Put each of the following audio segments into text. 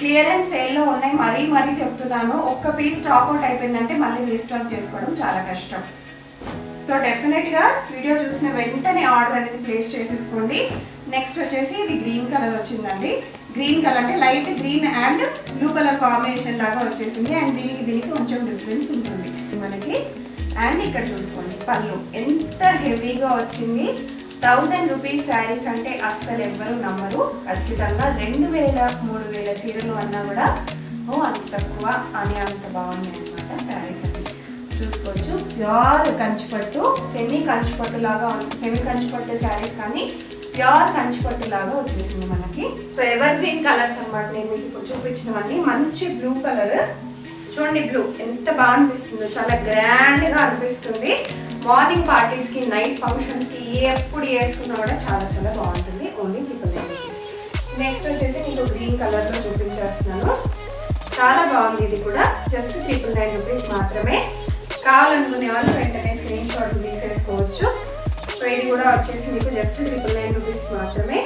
Clearance సేల్లో ఉన్నాయి, మరీ చెప్తున్నాను. ఒక్క పీస్ స్టాక్ అవుట్ అయిపోయిందంటే మళ్ళీ రీస్టాక్ చేసుకోవడం చాలా కష్టం. సో డెఫినెట్గా వీడియో చూసిన వెంటనే ఆర్డర్ అనేది ప్లేస్ చేసేసుకోండి. నెక్స్ట్ వచ్చేసి ఇది గ్రీన్ కలర్ వచ్చిందండి. గ్రీన్ కలర్ అంటే light green and blue colour combination లాగా వచ్చేసింది. అండ్ దీనికి కొంచెం డిఫరెన్స్ ఉంటుంది మనకి. అండ్ ఇక్కడ చూసుకోండి పళ్ళు ఎంత హెవీగా వచ్చింది. 1000 రూపీస్ శారీస్ అంటే అస్సలు ఎవ్వరూ నమ్మరు. ఖచ్చితంగా 2000-3000 చీరలు అన్నా కూడా అంత తక్కువ అని అంత బాగున్నాయి అనమాట శారీస్ అని చూసుకోవచ్చు. ప్యూర్ కంచిపట్టు, సెమీ కంచిపట్టు లాగా, సెమీ కంచిపట్టు శారీస్ కానీ ప్యూర్ కంచిపట్టు లాగా వచ్చేసింది మనకి. సో ఎవర్ గ్రీన్ కలర్స్ అనమాట. నేను మీకు ఇప్పుడు చూపించినవన్నీ మంచి బ్లూ కలర్ చూడండి. బ్లూ ఎంత బాగా అనిపిస్తుందో, చాలా గ్రాండ్గా అనిపిస్తుంది. మార్నింగ్ పార్టీస్కి, నైట్ ఫంక్షన్స్కి ఎప్పుడు వేసుకున్నా కూడా చాలా చాలా బాగుంటుంది. Only 999 rupees. నెక్స్ట్ వచ్చేసి మీకు గ్రీన్ కలర్లో చూపించేస్తున్నాను. చాలా బాగుంది ఇది కూడా. జస్ట్ 999 రూపీస్ మాత్రమే. కావాలనుకునే వాళ్ళు వెంటనే స్క్రీన్ షాట్ తీసేసుకోవచ్చు. సో ఇది కూడా వచ్చేసి మీకు జస్ట్ 999 రూపీస్ మాత్రమే.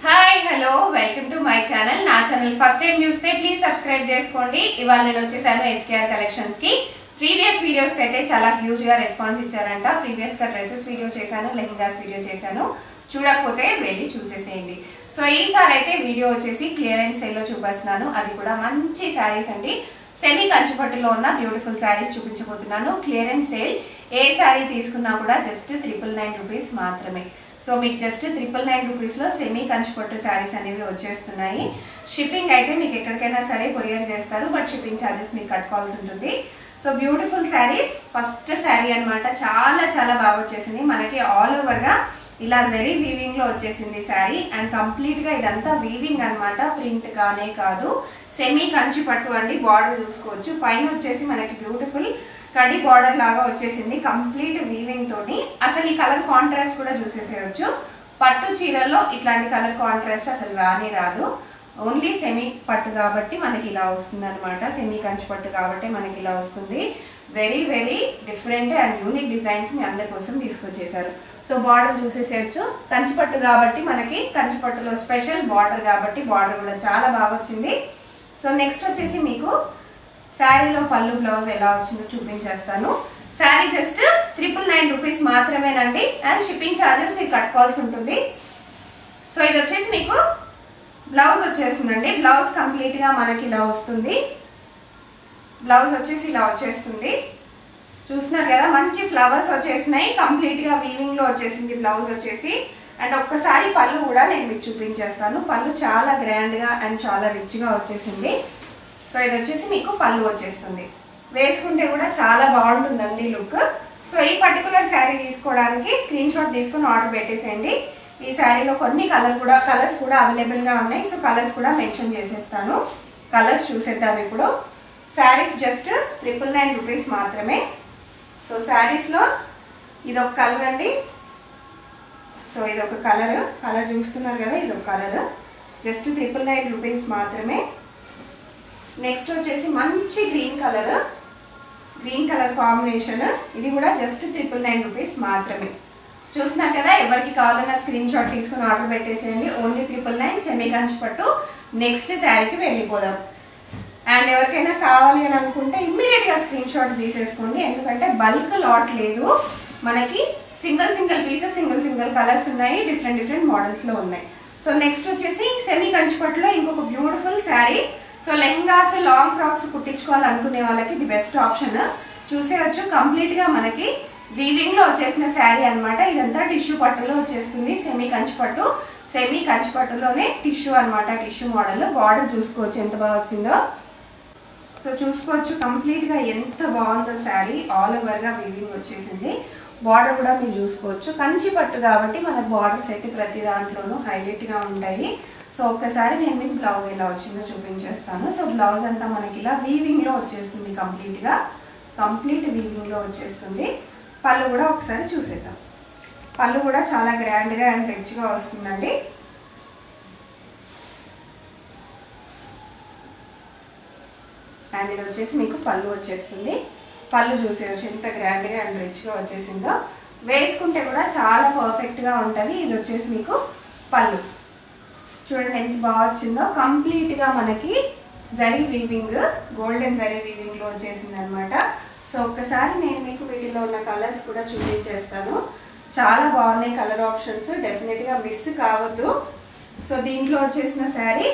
Hi hello, welcome to my channel. నా ఛానల్ ఫస్ట్ టైం చూస్తే ప్లీజ్ సబ్స్క్రైబ్ చేసుకోండి. ఇవాళ నేను వచ్చేసాను SKR కలెక్షన్స్కి. ప్రీవియస్ వీడియోస్కి అయితే చాలా హ్యూజ్గా రెస్పాన్స్ ఇచ్చారంట. ప్రీవియస్గా డ్రెస్సెస్ వీడియో చేశాను, లెహంగాస్ వీడియో చేశాను. చూడకపోతే వెళ్ళి చూసేసేయండి. సో ఈసారి అయితే వీడియో వచ్చేసి క్లియరెన్స్ సేల్లో చూపిస్తున్నాను. అది కూడా మంచి శారీస్ అండి. సెమీ కంచిపట్టులో ఉన్న బ్యూటిఫుల్ శారీస్ చూపించబోతున్నాను. Clearance sale. ఏ శారీ తీసుకున్నా కూడా జస్ట్ 999 రూపీస్ మాత్రమే. సో మీకు జస్ట్ 999 రూపీస్లో సెమీ కంచిపట్టు శారీస్ అనేవి వచ్చేస్తున్నాయి. షిప్పింగ్ అయితే మీకు ఎక్కడికైనా సరే కొరియర్ చేస్తారు, బట్ షిప్పింగ్ ఛార్జెస్ మీకు కట్టుకోవాల్సి ఉంటుంది. So beautiful saris. First sari అనమాట. చాలా చాలా బాగా వచ్చేసింది మనకి. ఆల్ ఓవర్గా ఇలా జరీ వీవింగ్లో వచ్చేసింది శారీ. అండ్ కంప్లీట్గా ఇదంతా వీవింగ్ అనమాట, ప్రింట్ గానే కాదు. సెమీ కంచిపట్టు అండి. బార్డర్ చూసుకోవచ్చు. పైన వచ్చేసి మనకి బ్యూటిఫుల్ కడి బార్డర్ లాగా వచ్చేసింది కంప్లీట్ వీవింగ్ తోని. అసలు ఈ కలర్ కాంట్రాస్ట్ కూడా చూసేసేయచ్చు. పట్టు చీరల్లో ఇట్లాంటి కలర్ కాంట్రాస్ట్ అసలు రానే రాదు. ఓన్లీ సెమీ పట్టు కాబట్టి మనకి ఇలా వస్తుంది అనమాట. సెమీ కంచి పట్టు కాబట్టి మనకి ఇలా వస్తుంది. Very very different and unique designs మీ అందరి కోసం తీసుకొచ్చేసారు. సో బార్డర్ చూసేసేయచ్చు. కంచిపట్టు కాబట్టి మనకి కంచిపట్టులో స్పెషల్ బార్డర్ కాబట్టి బార్డర్ కూడా చాలా బాగా వచ్చింది. సో నెక్స్ట్ వచ్చేసి మీకు శారీలో పళ్ళు బ్లౌజ్ ఎలా వచ్చిందో చూపించేస్తాను. శారీ జస్ట్ 999 రూపీస్ మాత్రమేనండి. అండ్ షిప్పింగ్ ఛార్జెస్ మీరు కట్టుకోవాల్సి ఉంటుంది. సో ఇది వచ్చేసి మీకు బ్లౌజ్ వచ్చేస్తుందండి. బ్లౌజ్ కంప్లీట్గా మనకి ఇలా వస్తుంది. బ్లౌజ్ వచ్చేసి ఇలా వచ్చేస్తుంది. చూస్తున్నారు కదా, మంచి ఫ్లవర్స్ వచ్చేసినాయి. కంప్లీట్గా వీవింగ్లో వచ్చేసింది బ్లౌజ్ వచ్చేసి. అండ్ ఒక్కసారి పళ్ళు కూడా నేను మీకు చూపించేస్తాను. పళ్ళు చాలా గ్రాండ్గా అండ్ చాలా రిచ్గా వచ్చేసింది. సో ఇది వచ్చేసి మీకు పళ్ళు వచ్చేస్తుంది. వేసుకుంటే కూడా చాలా బాగుంటుందండి లుక్. సో ఈ పర్టికులర్ శారీ తీసుకోవడానికి స్క్రీన్ షాట్ తీసుకొని ఆర్డర్ పెట్టేసేయండి. ఈ శారీలో కొన్ని కలర్స్ కూడా అవైలబుల్గా ఉన్నాయి. సో కలర్స్ కూడా మెన్షన్ చేసేస్తాను. కలర్స్ చూసేద్దాం ఇప్పుడు. శారీస్ జస్ట్ 999 రూపీస్ మాత్రమే. సో శారీస్లో ఇదొక కలర్ అండి. సో ఇదొక కలర్ చూస్తున్నారు కదా, ఇదొక కలర్. జస్ట్ 999 రూపీస్ మాత్రమే. నెక్స్ట్ వచ్చేసి మంచి గ్రీన్ కలర్ కాంబినేషన్. ఇది కూడా జస్ట్ 999 రూపీస్ మాత్రమే. చూస్తున్నారు కదా, ఎవరికి కావాలన్నా స్క్రీన్ షాట్ తీసుకుని ఆర్డర్ పెట్టేసేయండి. ఓన్లీ 999 సెమీ కంచిపట్టు. నెక్స్ట్ శారీకి వెళ్ళిపోదాం. అండ్ ఎవరికైనా కావాలి అని అనుకుంటే ఇమ్మీడియట్గా స్క్రీన్ షాట్స్ తీసేసుకోండి. ఎందుకంటే బల్క్ లాట్ లేదు మనకి. సింగిల్ పీసెస్, సింగిల్ కలర్స్ ఉన్నాయి. డిఫరెంట్ మోడల్స్లో ఉన్నాయి. సో నెక్స్ట్ వచ్చేసి సెమీ కంచిపట్టులో ఇంకొక beautiful sari. So lehengas, long frocks కుట్టించుకోవాలనుకునే వాళ్ళకి ఇది బెస్ట్ ఆప్షన్. చూసేయచ్చు. కంప్లీట్గా మనకి వీవింగ్లో వచ్చేసిన శారీ అనమాట. ఇదంతా టిష్యూ పట్టులో వచ్చేస్తుంది. సెమీ కంచిపట్టులోనే టిష్యూ అనమాట. Tissue model. బార్డర్ చూసుకోవచ్చు ఎంత బాగా వచ్చిందో. సో చూసుకోవచ్చు కంప్లీట్గా ఎంత బాగుందో శారీ. ఆల్ ఓవర్గా వీవింగ్ వచ్చేసింది. బార్డర్ కూడా మీరు చూసుకోవచ్చు. కంచిపట్టు కాబట్టి మనకు బార్డర్స్ అయితే ప్రతి దాంట్లోనూ హైలైట్గా ఉంటాయి. సో ఒక్కసారి నేను మీకు బ్లౌజ్ ఎలా వచ్చిందో చూపించేస్తాను. సో బ్లౌజ్ అంతా మనకి ఇలా వీవింగ్లో వచ్చేస్తుంది. కంప్లీట్ వీవింగ్లో వచ్చేస్తుంది. పళ్ళు కూడా ఒకసారి చూసేద్దాం. పళ్ళు కూడా చాలా గ్రాండ్గా అండ్ రిచ్గా వస్తుందండి. అండ్ ఇది వచ్చేసి మీకు పళ్ళు వచ్చేస్తుంది. పళ్ళు చూసేయచ్చు ఎంత గ్రాండ్గా అండ్ రిచ్గా వచ్చేసిందో. వేసుకుంటే కూడా చాలా పర్ఫెక్ట్గా ఉంటుంది. ఇది వచ్చేసి మీకు పళ్ళు చూడండి ఎంత బాగా వచ్చిందో. కంప్లీట్గా మనకి జరీ వీవింగ్, గోల్డెన్ జరీ వీవింగ్లో వచ్చేసింది అనమాట. సో ఒక్కసారి నేను మీకు వీటిలో ఉన్న కలర్స్ కూడా చూపించేస్తాను. చాలా బాగున్నాయి కలర్ ఆప్షన్స్, డెఫినెట్గా మిస్ కావద్దు. సో దీంట్లో వచ్చేసిన శారీ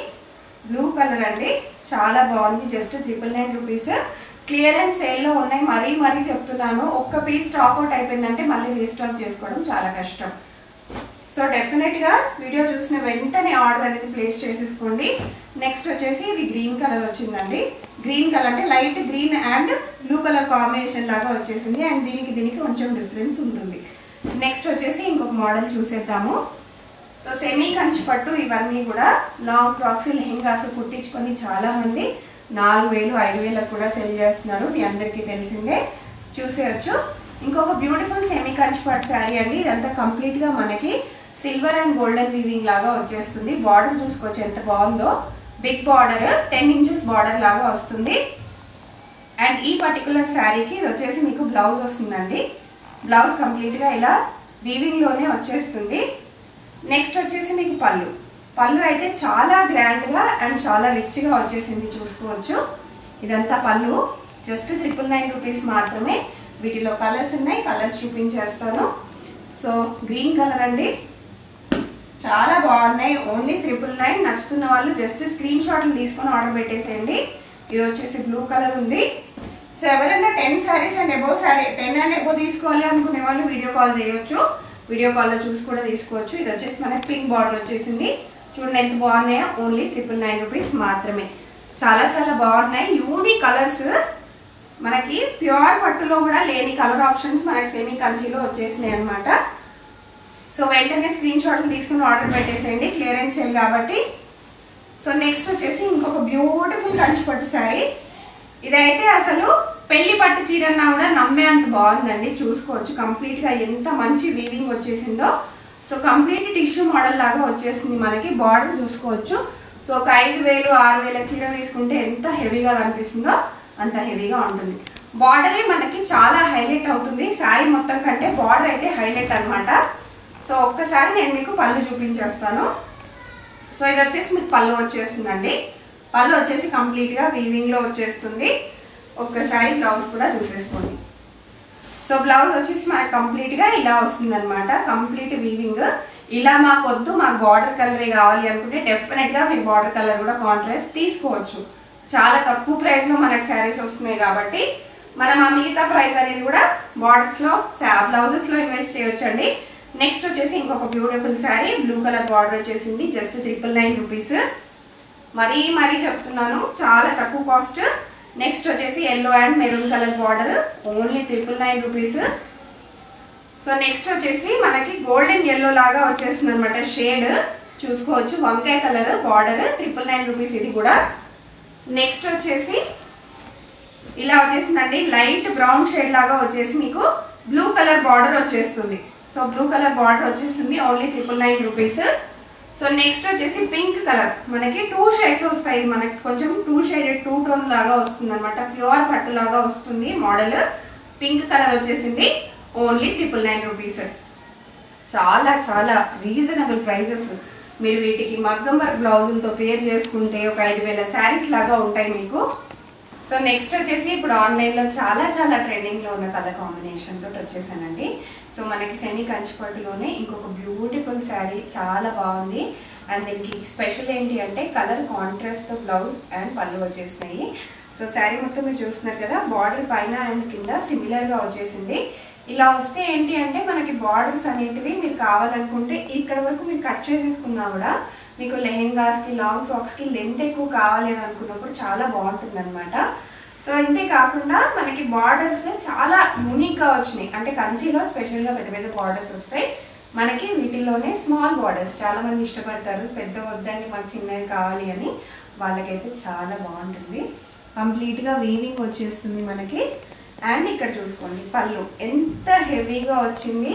బ్లూ కలర్ అండి, చాలా బాగుంది. Just 999 rupees. క్లియరెన్స్ సేల్లో ఉన్నాయి. మరీ చెప్తున్నాను, ఒక్క పీస్ స్టాక్ అవుట్ అయిపోయిందంటే మళ్ళీ రీస్టాక్ చేసుకోవడం చాలా కష్టం. సో డెఫినెట్గా వీడియో చూసిన వెంటనే ఆర్డర్ అనేది ప్లేస్ చేసేసుకోండి. నెక్స్ట్ వచ్చేసి ఇది గ్రీన్ కలర్ వచ్చిందండి. గ్రీన్ కలర్ అంటే light green and blue colour combination లాగా వచ్చేసింది. అండ్ దీనికి కొంచెం డిఫరెన్స్ ఉంటుంది. నెక్స్ట్ వచ్చేసి ఇంకొక మోడల్ చూసేద్దాము. సో సెమీ కంచి పట్టు, ఇవన్నీ కూడా లాంగ్ ఫ్రాక్స్, లెహెంగాస్ కుట్టించుకొని చాలామంది 4000 5000 కూడా సెల్ చేస్తున్నారు. మీ అందరికీ తెలిసిందే, చూసేయచ్చు. ఇంకొక బ్యూటిఫుల్ సెమీ కంచి పట్టు శారీ అండి. ఇదంతా కంప్లీట్గా మనకి సిల్వర్ అండ్ గోల్డెన్ వీవింగ్ లాగా వచ్చేస్తుంది. బార్డర్ చూసుకోవచ్చు ఎంత బాగుందో. బిగ్ బార్డర్, 10 ఇంచెస్ బార్డర్ లాగా వస్తుంది. అండ్ ఈ పర్టికులర్ శారీకి ఇది వచ్చేసి మీకు బ్లౌజ్ వస్తుందండి. బ్లౌజ్ కంప్లీట్గా ఇలా వీవింగ్లోనే వచ్చేస్తుంది. నెక్స్ట్ వచ్చేసి మీకు పళ్ళు అయితే చాలా గ్రాండ్గా అండ్ చాలా రిచ్గా వచ్చేసింది, చూసుకోవచ్చు. ఇదంతా పళ్ళు. జస్ట్ 999 రూపీస్ మాత్రమే. వీటిలో కలర్స్ ఉన్నాయి, కలర్స్ చూపించేస్తాను. సో గ్రీన్ కలర్ అండి, చాలా బాగున్నాయి. ఓన్లీ 999. నచ్చుతున్న వాళ్ళు జస్ట్ స్క్రీన్ షాట్లు తీసుకొని ఆర్డర్ పెట్టేసేయండి. ఇది వచ్చేసి బ్లూ కలర్ ఉంది. సో ఎవరైనా 10 saris and above 10 and above తీసుకోవాలి అనుకునే వాళ్ళు వీడియో కాల్ చేయొచ్చు. వీడియో కాల్లో చూసి కూడా తీసుకోవచ్చు. ఇది వచ్చేసి మనకి పింక్ బార్డర్ వచ్చేసింది. చూడండి ఎంత బాగున్నాయో. ఓన్లీ 999 రూపీస్ మాత్రమే. చాలా బాగున్నాయి. యూనిక్ కలర్స్, మనకి ప్యూర్ పట్టులో కూడా లేని కలర్ ఆప్షన్స్ మనకి సెమీ కంచిలో వచ్చేసినాయి అనమాట. సో వెంటనే స్క్రీన్ షాట్లు తీసుకుని ఆర్డర్ పెట్టేసేయండి, క్లియరెన్స్ సేల్ కాబట్టి. సో నెక్స్ట్ వచ్చేసి ఇంకొక బ్యూటిఫుల్ కంచి పట్టు శారీ. ఇదైతే అసలు పెళ్లి పట్టు చీరన్నా కూడా నమ్మే అంత బాగుందండి, చూసుకోవచ్చు. కంప్లీట్గా ఎంత మంచి వీవింగ్ వచ్చేసిందో. సో కంప్లీట్ టిష్యూ మోడల్ లాగా వచ్చేసింది మనకి. బార్డర్ చూసుకోవచ్చు. సో ఒక 5000 6000 చీర తీసుకుంటే ఎంత హెవీగా కనిపిస్తుందో అంత హెవీగా ఉంటుంది. బార్డరే మనకి చాలా హైలైట్ అవుతుంది. శారీ మొత్తం కంటే బార్డర్ అయితే హైలైట్ అనమాట. సో ఒక్కసారి నేను మీకు పళ్ళు చూపించేస్తాను. సో ఇది వచ్చేసి మీకు పళ్ళు వచ్చేస్తుందండి. పళ్ళు వచ్చేసి కంప్లీట్గా వీవింగ్లో వచ్చేస్తుంది. ఒక్కసారి బ్లౌజ్ కూడా చూసేసుకోండి. సో బ్లౌజ్ వచ్చేసి మనకి కంప్లీట్గా ఇలా వస్తుంది అనమాట. Complete weaving. ఇలా మాకొద్దు, మాకు బార్డర్ కలరే కావాలి అనుకుంటే డెఫినెట్గా మీకు బార్డర్ కలర్ కూడా కాంట్రాస్ట్ తీసుకోవచ్చు. చాలా తక్కువ ప్రైస్లో మనకి శారీస్ వస్తున్నాయి కాబట్టి మనం ఆ మిగతా ప్రైస్ అనేది కూడా బార్డర్స్లో, బ్లౌజెస్లో ఇన్వెస్ట్ చేయొచ్చండి. నెక్స్ట్ వచ్చేసి ఇంకొక beautiful sari. Blue colour border వచ్చేసింది. Just 999 rupees. మరీ చెప్తున్నాను, చాలా తక్కువ కాస్ట్. నెక్స్ట్ వచ్చేసి yellow and maroon colour border. Only 999 rupees. So next వచ్చేసి మనకి గోల్డెన్ ఎల్లో లాగా వచ్చేస్తుంది అనమాట. షేడ్ చూసుకోవచ్చు. వంకాయ కలర్ బార్డర్. 999 రూపీస్ ఇది కూడా. నెక్స్ట్ వచ్చేసి ఇలా వచ్చేసిందండి. లైట్ బ్రౌన్ షేడ్ లాగా వచ్చేసి మీకు బ్లూ కలర్ బార్డర్ వచ్చేస్తుంది. సో బ్లూ కలర్ బార్డర్ వచ్చేస్తుంది. Only 999 rupees. సో నెక్స్ట్ వచ్చేసి పింక్ కలర్. మనకి 2 షేడ్స్ వస్తాయి. మనకి కొంచెం 2 షేడెడ్ 2 టోన్ లాగా వస్తుంది అనమాట. ప్యూర్ పట్టు లాగా వస్తుంది మోడల్. పింక్ కలర్ వచ్చేసింది. Only 999 rupees. చాలా రీజనబుల్ ప్రైజెస్. మీరు వీటికి మగ్గం వర్క్ బ్లౌజులతో పేర్ చేసుకుంటే ఒక 5000 శారీస్ లాగా ఉంటాయి మీకు. సో నెక్స్ట్ వచ్చేసి ఇప్పుడు ఆన్లైన్లో చాలా ట్రెండింగ్లో ఉన్న కలర్ కాంబినేషన్ తోటి వచ్చేసానండి. సో మనకి సెమీ కంచిపట్టులోనే ఇంకొక బ్యూటిఫుల్ శారీ, చాలా బాగుంది. అండ్ దీనికి స్పెషల్ ఏంటి అంటే కలర్ కాంట్రాస్ట్తో బ్లౌజ్ అండ్ పళ్ళు వచ్చేసినాయి. సో శారీ మొత్తం మీరు చూస్తున్నారు కదా, బార్డర్ పైన అండ్ కింద సిమిలర్గా వచ్చేసింది. ఇలా వస్తే ఏంటి అంటే మనకి బార్డర్స్ అనేటివి మీరు కావాలనుకుంటే ఇక్కడ వరకు మీరు కట్ చేసేసుకున్నా కూడా మీకు లెహెంగాస్కి, లాంగ్ ఫ్రాక్స్కి లెంత్ ఎక్కువ కావాలి అని అనుకున్నప్పుడు చాలా బాగుంటుంది అనమాట. సో ఇంతే కాకుండా మనకి బార్డర్స్ చాలా యూనిక్గా వచ్చినాయి. అంటే కంచిలో స్పెషల్గా పెద్ద బార్డర్స్ వస్తాయి మనకి. వీటిల్లోనే స్మాల్ బార్డర్స్ చాలామంది ఇష్టపడతారు. పెద్ద వద్దండి మాకు చిన్నవి కావాలి అని, వాళ్ళకైతే చాలా బాగుంటుంది. కంప్లీట్గా వీవింగ్ వచ్చేస్తుంది మనకి. అండ్ ఇక్కడ చూసుకోండి పళ్ళు ఎంత హెవీగా వచ్చింది.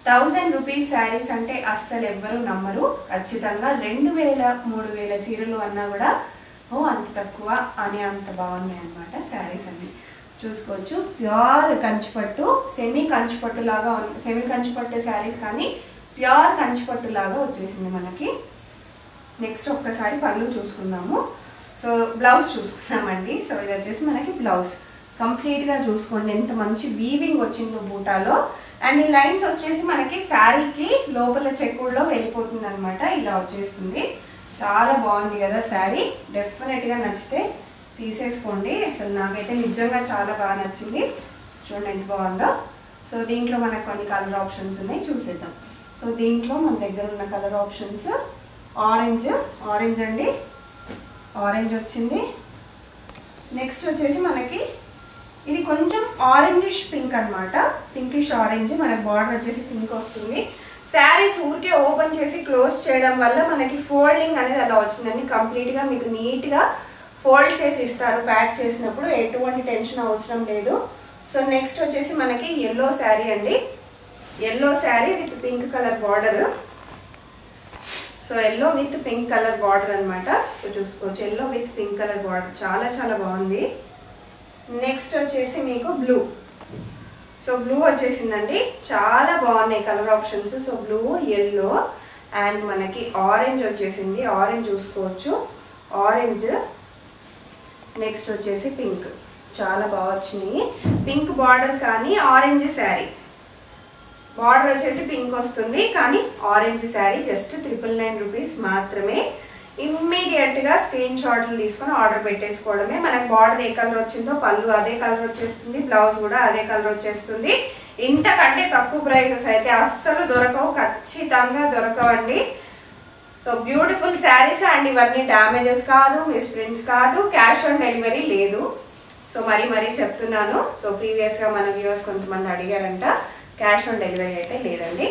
1000 రూపీస్ శారీస్ అంటే అస్సలు ఎవ్వరూ నమ్మరు. ఖచ్చితంగా 2000-3000 చీరలు అన్నా కూడా అంత తక్కువ అని అంత బాగున్నాయి అన్నమాట శారీస్ అన్ని. చూసుకోవచ్చు ప్యూర్ కంచిపట్టు, సెమీ కంచిపట్టు లాగా, సెమీ కంచిపట్టు శారీస్ కానీ ప్యూర్ కంచిపట్టు లాగా వచ్చేసింది మనకి. నెక్స్ట్ ఒక్కసారి పళ్ళు చూసుకుందాము. So blouse చూసుకుందామండి. సో ఇది వచ్చేసి మనకి బ్లౌజ్ కంప్లీట్గా చూసుకోండి ఎంత మంచి వీవింగ్ వచ్చిందో బూటాలో. అండ్ ఈ లైన్స్ వచ్చేసి మనకి శారీకి లోపల చెక్కుడులో వెళ్ళిపోతుంది అనమాట. ఇలా వచ్చేస్తుంది. చాలా బాగుంది కదా శారీ. డెఫినెట్గా నచ్చితే తీసేసుకోండి. అసలు నాకైతే నిజంగా చాలా బాగా నచ్చింది. చూడండి ఎంత బాగుందో. సో దీంట్లో మనకు కొన్ని కలర్ ఆప్షన్స్ ఉన్నాయి, చూసేద్దాం. సో దీంట్లో మన దగ్గర ఉన్న కలర్ ఆప్షన్స్ ఆరెంజ్ అండి, ఆరెంజ్ వచ్చింది. నెక్స్ట్ వచ్చేసి మనకి ఇది కొంచెం ఆరెంజిష్ పింక్ అనమాట, పింకిష్ ఆరెంజ్. మనకి బార్డర్ వచ్చేసి పింక్ వస్తుంది. శారీస్ ఊరికే ఓపెన్ చేసి క్లోజ్ చేయడం వల్ల మనకి ఫోల్డింగ్ అనేది అలా వచ్చిందండి. కంప్లీట్గా మీకు నీట్గా ఫోల్డ్ చేసి ఇస్తారు ప్యాక్ చేసినప్పుడు, ఎటువంటి టెన్షన్ అవసరం లేదు. సో నెక్స్ట్ వచ్చేసి మనకి ఎల్లో శారీ అండి, yellow sari with pink colour border. So yellow with pink colour border అనమాట. సో చూసుకోవచ్చు, yellow with pink colour border చాలా చాలా బాగుంది. నెక్స్ట్ వచ్చేసి మీకు బ్లూ. సో బ్లూ వచ్చేసిందండి, చాలా బాగున్నాయి colour options. So blue, yellow and మనకి ఆరెంజ్ వచ్చేసింది, ఆరెంజ్ చూసుకోవచ్చు, ఆరెంజ్. నెక్స్ట్ వచ్చేసి పింక్, చాలా బాగా వచ్చినాయి. పింక్ బార్డర్ కానీ ఆరెంజ్ శారీ, బార్డర్ వచ్చేసి పింక్ వస్తుంది కానీ ఆరెంజ్ శారీ. జస్ట్ 999 రూపీస్ మాత్రమే. ఇమ్మీడియట్గా స్క్రీన్ షాట్లు తీసుకొని ఆర్డర్ పెట్టేసుకోవడమే. మనకు బార్డర్ ఏ కలర్ వచ్చిందో పళ్ళు అదే కలర్ వచ్చేస్తుంది, బ్లౌజ్ కూడా అదే కలర్ వచ్చేస్తుంది. ఇంతకంటే తక్కువ ప్రైసెస్ అయితే అస్సలు దొరకవు, ఖచ్చితంగా దొరకవండి. సో బ్యూటిఫుల్ శారీస్ అండ్ ఇవన్నీ డ్యామేజెస్ కాదు, మిస్ప్రింట్స్ కాదు, క్యాష్ ఆన్ డెలివరీ లేదు. సో మరీ చెప్తున్నాను. సో ప్రీవియస్గా మన వ్యూవర్స్ కొంతమంది అడిగారంట, క్యాష్ ఆన్ డెలివరీ అయితే లేదండి.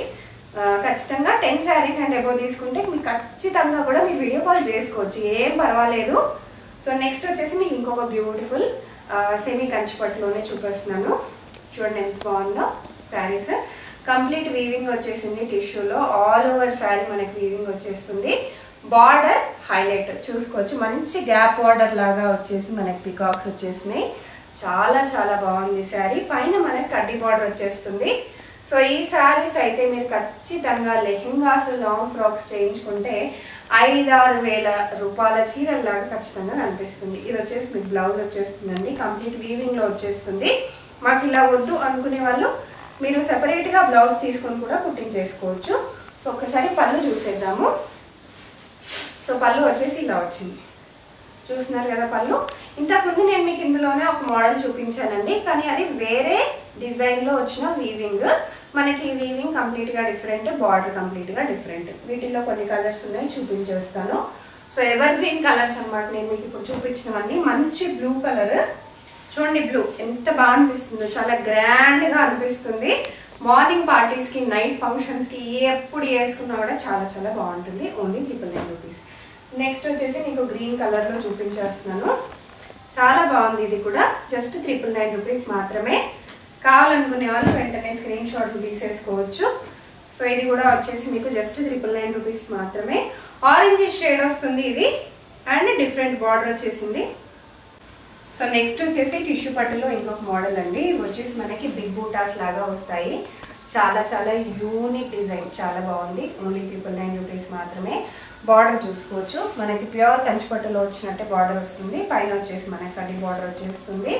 ఖచ్చితంగా 10 శారీస్ అండ్ అబోవ్ తీసుకుంటే మీకు ఖచ్చితంగా కూడా మీరు వీడియో కాల్ చేసుకోవచ్చు, ఏం పర్వాలేదు. సో నెక్స్ట్ వచ్చేసి మీకు ఇంకొక బ్యూటిఫుల్ సెమీ కంచిపట్టులోనే చూపిస్తున్నాను. చూడండి ఎంత బాగుందో శారీస్. కంప్లీట్ వీవింగ్ వచ్చేసింది టిష్యూలో, ఆల్ ఓవర్ శారీ మనకి వీవింగ్ వచ్చేస్తుంది. బార్డర్ హైలైట్ చూసుకోవచ్చు, మంచి గ్యాప్ బార్డర్ లాగా వచ్చేసి మనకి పికాక్స్ వచ్చేసినాయి. చాలా చాలా బాగుంది శారీ. పైన మనకి కడ్డీ బార్డర్ వచ్చేస్తుంది. సో ఈ శారీస్ అయితే మీరు ఖచ్చితంగా లెహెంగాస్, లాంగ్ ఫ్రాక్స్ చేయించుకుంటే 5-6 వేల రూపాయల చీరల్లాగా ఖచ్చితంగా కనిపిస్తుంది. ఇది వచ్చేసి మీకు బ్లౌజ్ వచ్చేస్తుందండి, కంప్లీట్ వీవింగ్లో వచ్చేస్తుంది. మాకు ఇలా వద్దు అనుకునే వాళ్ళు మీరు సెపరేట్గా బ్లౌజ్ తీసుకొని కూడా కుట్టింగ్ చేసుకోవచ్చు. సో ఒక్కసారి పళ్ళు చూసేద్దాము. సో పళ్ళు వచ్చేసి ఇలా వచ్చింది, చూస్తున్నారు కదా పళ్ళు. ఇంతకుముందు నేను మీకు ఇందులోనే ఒక మోడల్ చూపించానండి, కానీ అది వేరే డిజైన్లో వచ్చిన వీవింగ్. మనకి ఈ వీవింగ్ కంప్లీట్గా డిఫరెంట్, బార్డర్ కంప్లీట్గా డిఫరెంట్. వీటిల్లో కొన్ని కలర్స్ ఉన్నాయి, చూపించేస్తాను. సో ఎవర్ గ్రీన్ కలర్స్ అనమాట నేను మీకు ఇప్పుడు చూపించినవన్నీ. మంచి బ్లూ కలర్ చూడండి, బ్లూ ఎంత బాగా అనిపిస్తుందో, చాలా గ్రాండ్గా అనిపిస్తుంది. మార్నింగ్ పార్టీస్కి, నైట్ ఫంక్షన్స్కి ఎప్పుడు వేసుకున్నా కూడా చాలా చాలా బాగుంటుంది. Only 999 rupees. నెక్స్ట్ వచ్చేసి మీకు గ్రీన్ కలర్లో చూపించేస్తున్నాను, చాలా బాగుంది. ఇది కూడా జస్ట్ 999 రూపీస్ మాత్రమే. కావాలనుకునే వాళ్ళు వెంటనే స్క్రీన్ షాట్లు తీసేసుకోవచ్చు. సో ఇది కూడా వచ్చేసి మీకు జస్ట్ 999 రూపీస్ మాత్రమే. ఆరెంజ్ షేడ్ వస్తుంది ఇది, అండ్ డిఫరెంట్ బార్డర్ వచ్చేసింది. సో నెక్స్ట్ వచ్చేసి టిష్యూ పట్టులో ఇంకొక మోడల్ అండి. ఇవి వచ్చేసి మనకి బిగ్ బూటాస్ లాగా వస్తాయి. చాలా చాలా యూనిక్ డిజైన్, చాలా బాగుంది. ఓన్లీ 999 రూపీస్ మాత్రమే. బార్డర్ చూసుకోవచ్చు, మనకి ప్యూర్ కంచిపట్టులో వచ్చినట్టే బార్డర్ వస్తుంది. పైన వచ్చేసి మనకి కడ్డీ బార్డర్ వచ్చేస్తుంది.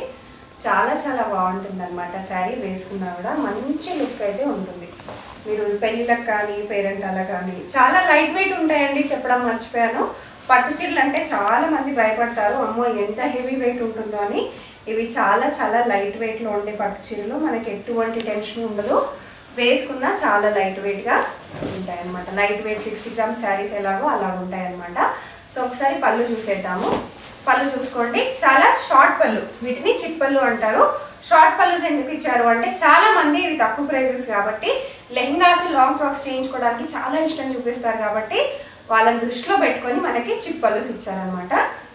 చాలా చాలా బాగుంటుంది అనమాట. శారీ వేసుకున్నా కూడా మంచి లుక్ అయితే ఉంటుంది. మీరు పెళ్ళిళ్ళకి కానీ, పేరెంటాలకు కానీ చాలా లైట్ వెయిట్ ఉంటాయండి. చెప్పడం మర్చిపోయాను, పట్టు చీరలు అంటే చాలా మంది భయపడతారు, అమ్మో ఎంత హెవీ వెయిట్ ఉంటుందో అని. ఇవి చాలా చాలా లైట్ వెయిట్లో ఉండే పట్టు చీరలు, మనకి ఎటువంటి టెన్షన్ ఉండదు. వేసుకున్నా చాలా లైట్ వెయిట్గా ఉంటాయన్నమాట. లైట్ వెయిట్ 60 గ్రామ్స్ శారీస్ ఎలాగో అలా ఉంటాయన్నమాట. సో ఒకసారి పళ్ళు చూసేద్దాము. పళ్ళు చూసుకోండి, చాలా షార్ట్ పళ్ళు, వీటిని చిట్ పళ్ళు అంటారు. షార్ట్ పళ్ళుస్ ఎందుకు ఇచ్చారు అంటే చాలా మంది ఇవి తక్కువ ప్రైజెస్ కాబట్టి లెహంగాస్, లాంగ్ ఫ్రాక్స్ చేయించుకోవడానికి చాలా ఇష్టం చూపిస్తారు కాబట్టి వాళ్ళని దృష్టిలో పెట్టుకొని మనకి చిట్ పళ్ళుస్ ఇచ్చారనమాట.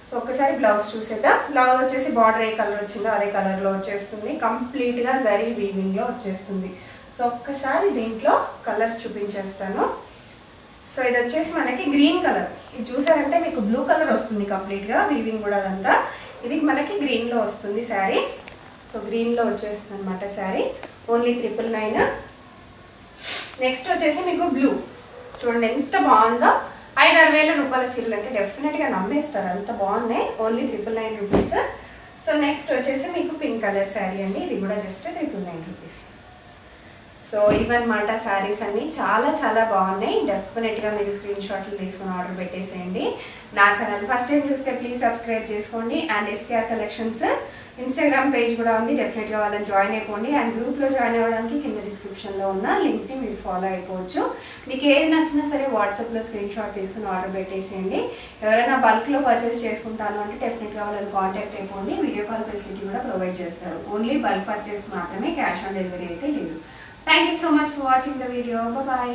సో ఒక్కసారి బ్లౌజ్ చూసేద్దాం. బ్లౌజ్ వచ్చేసి బార్డర్ ఏ కలర్ వచ్చిందో అదే కలర్లో వచ్చేస్తుంది. కంప్లీట్గా జరీ వీవింగ్లో వచ్చేస్తుంది. సో ఒక్కసారి దీంట్లో కలర్స్ చూపించేస్తాను. సో ఇది వచ్చేసి మనకి గ్రీన్ కలర్, ఇది చూసారంటే మీకు బ్లూ కలర్ వస్తుంది కంప్లీట్గా, వీవింగ్ కూడా అదంతా. ఇది మనకి గ్రీన్లో వస్తుంది శారీ. సో గ్రీన్లో వచ్చేస్తుంది అనమాట శారీ. ఓన్లీ 999. నెక్స్ట్ వచ్చేసి మీకు బ్లూ, చూడండి ఎంత బాగుందో. 5-6 వేల రూపాయల చీరలు అంటే డెఫినెట్గా నమ్మేస్తారు, అంత బాగున్నాయి. Only 999 rupees. సో నెక్స్ట్ వచ్చేసి మీకు పింక్ కలర్ శారీ అండి, ఇది కూడా జస్ట్ 999 రూపీస్. సో ఇవన్నమాట శారీస్ అన్నీ చాలా చాలా బాగున్నాయి. డెఫినెట్గా మీరు స్క్రీన్ షాట్లు తీసుకుని ఆర్డర్ పెట్టేసేయండి. నా ఛానల్ ఫస్ట్ టైం చూస్తే ప్లీజ్ సబ్స్క్రైబ్ చేసుకోండి. And SKR collections Instagram page కూడా ఉంది, డెఫినెట్గా వాళ్ళని జాయిన్ అయిపోండి. అండ్ గ్రూప్లో జాయిన్ అవ్వడానికి కింద డిస్క్రిప్షన్లో ఉన్న లింక్ని మీరు ఫాలో అయిపోవచ్చు. మీకు ఏది నచ్చినా సరే వాట్సాప్లో స్క్రీన్ షాట్ తీసుకుని ఆర్డర్ పెట్టేసేయండి. ఎవరైనా బల్క్లో పర్చేస్ చేసుకుంటాను అంటే డెఫినెట్గా వాళ్ళని కాంటాక్ట్ అయిపోండి. వీడియో కాల్ ఫెసిలిటీ కూడా ప్రొవైడ్ చేస్తారు. ఓన్లీ బల్క్ పర్చేస్ మాత్రమే, క్యాష్ ఆన్ డెలివరీ అయితే లేదు. Thank you so much for watching the video. Bye bye.